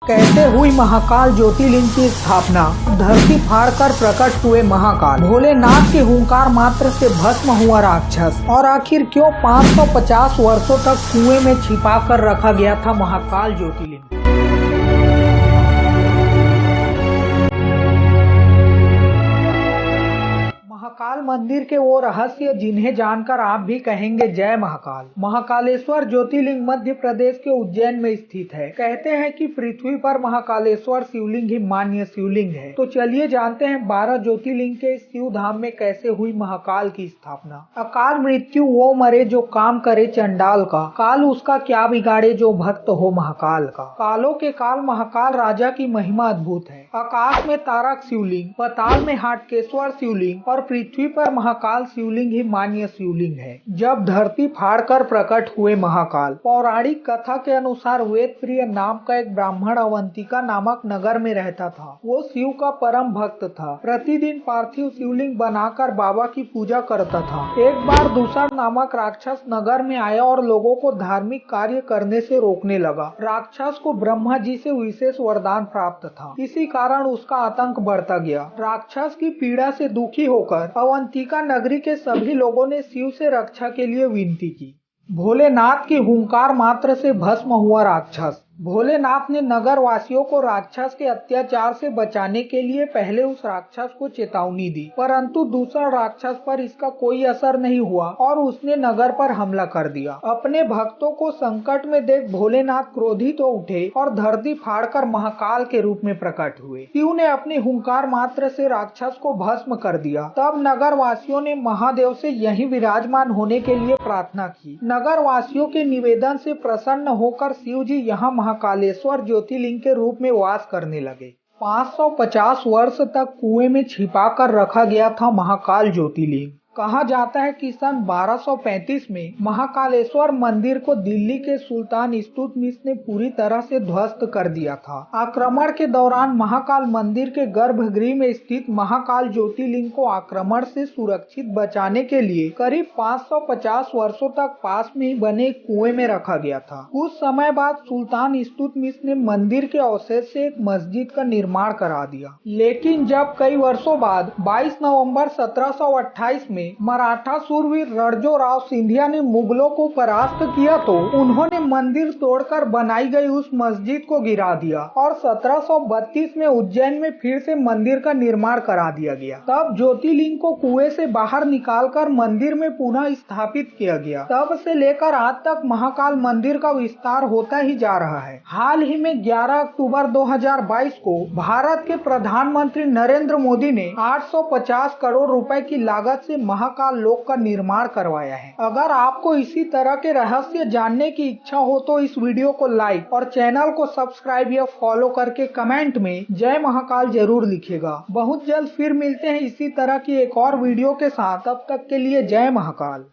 कैसे हुई महाकाल ज्योतिर्लिंग की स्थापना। धरती फाड़कर प्रकट हुए महाकाल। भोलेनाथ के हुंकार मात्र से भस्म हुआ राक्षस। और आखिर क्यों 550 वर्षों तक कुएं में छिपा कर रखा गया था महाकाल ज्योतिर्लिंग। महाकाल मंदिर के वो रहस्य जिन्हें जानकर आप भी कहेंगे जय महाकाल। महाकालेश्वर ज्योतिर्लिंग मध्य प्रदेश के उज्जैन में स्थित है। कहते हैं कि पृथ्वी पर महाकालेश्वर शिवलिंग ही मान्य शिवलिंग है। तो चलिए जानते हैं 12 ज्योतिर्लिंग के शिव धाम में कैसे हुई महाकाल की स्थापना। अकाल मृत्यु वो मरे जो काम करे चंडाल का, काल उसका क्या बिगाड़े जो भक्त हो महाकाल का। कालों के काल महाकाल राजा की महिमा अद्भुत है। आकाश में तारक शिवलिंग, पाताल में हाटकेश्वर शिवलिंग और पृथ्वी पर महाकाल शिवलिंग ही मान्य शिवलिंग है। जब धरती फाड़कर प्रकट हुए महाकाल। पौराणिक कथा के अनुसार वेद प्रिय नाम का एक ब्राह्मण अवंतिका नामक नगर में रहता था। वो शिव का परम भक्त था। प्रतिदिन पार्थिव शिवलिंग बनाकर बाबा की पूजा करता था। एक बार दूसर नामक राक्षस नगर में आया और लोगों को धार्मिक कार्य करने से रोकने लगा। राक्षस को ब्रह्मा जी से विशेष वरदान प्राप्त था। इसी कारण उसका आतंक बढ़ता गया। राक्षस की पीड़ा से दुखी होकर अवंतिका नगरी के सभी लोगों ने शिव से रक्षा के लिए विनती की। भोलेनाथ की हुंकार मात्र से भस्म हुआ राक्षस। भोलेनाथ ने नगर वासियों को राक्षस के अत्याचार से बचाने के लिए पहले उस राक्षस को चेतावनी दी, परंतु दूसरा राक्षस पर इसका कोई असर नहीं हुआ और उसने नगर पर हमला कर दिया। अपने भक्तों को संकट में देख भोलेनाथ क्रोधित हो उठे और धरती फाड़कर महाकाल के रूप में प्रकट हुए। शिव ने अपने हुंकार मात्र से राक्षस को भस्म कर दिया। तब नगर वासियों ने महादेव से यहीं विराजमान होने के लिए प्रार्थना की। नगर वासियों के निवेदन से प्रसन्न होकर शिव जी यहाँ महाकालेश्वर ज्योतिर्लिंग के रूप में वास करने लगे। 550 वर्ष तक कुएं में छिपा कर रखा गया था महाकाल ज्योतिर्लिंग। कहा जाता है कि सन 1235 में महाकालेश्वर मंदिर को दिल्ली के सुल्तान इल्तुतमिश ने पूरी तरह से ध्वस्त कर दिया था। आक्रमण के दौरान महाकाल मंदिर के गर्भगृह में स्थित महाकाल ज्योतिर्लिंग को आक्रमण से सुरक्षित बचाने के लिए करीब 550 वर्षों तक पास में ही बने कुएं में रखा गया था। कुछ समय बाद सुल्तान इल्तुतमिश ने मंदिर के अवशेष से एक मस्जिद का निर्माण करा दिया। लेकिन जब कई वर्षों बाद 22 नवंबर 1728 में मराठा सूरवीर रणजोराव सिंधिया ने मुगलों को परास्त किया तो उन्होंने मंदिर तोड़कर बनाई गई उस मस्जिद को गिरा दिया और 1732 में उज्जैन में फिर से मंदिर का निर्माण करा दिया गया। तब ज्योतिर्लिंग को कुएं से बाहर निकालकर मंदिर में पुनः स्थापित किया गया। तब से लेकर आज तक महाकाल मंदिर का विस्तार होता ही जा रहा है। हाल ही में 11 अक्टूबर 2022 को भारत के प्रधानमंत्री नरेंद्र मोदी ने 850 करोड़ रुपए की लागत से महाकाल लोक का निर्माण करवाया है। अगर आपको इसी तरह के रहस्य जानने की इच्छा हो तो इस वीडियो को लाइक और चैनल को सब्सक्राइब या फॉलो करके कमेंट में जय महाकाल जरूर लिखेगा। बहुत जल्द फिर मिलते हैं इसी तरह की एक और वीडियो के साथ। तब तक के लिए जय महाकाल।